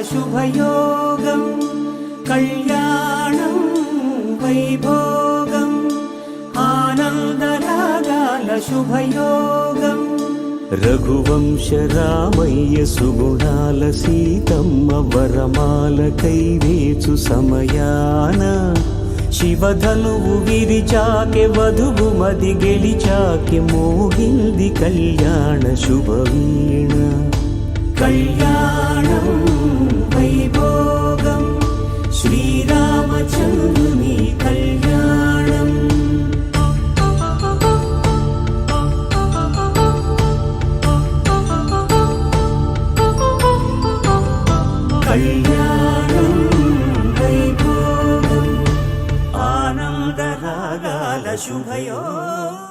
శుభయోగం కళ్యాణం వైభోగం ఆనందరాగాల శుభయోగం రఘువంశ రామయ్య సుగుణాల సీతమ్మ వరమాలకై వేచు సమయాన శివధనువు విరిచాకె వధువు మది గెలిచాకె మోగింది కళ్యాణ శుభవీణ కళ్యాణం వైభోగం శ్రీరామచంద్రుని కళ్యాణం కళ్యాణం వైభోగం ఆనందరాగాల శుభయోగం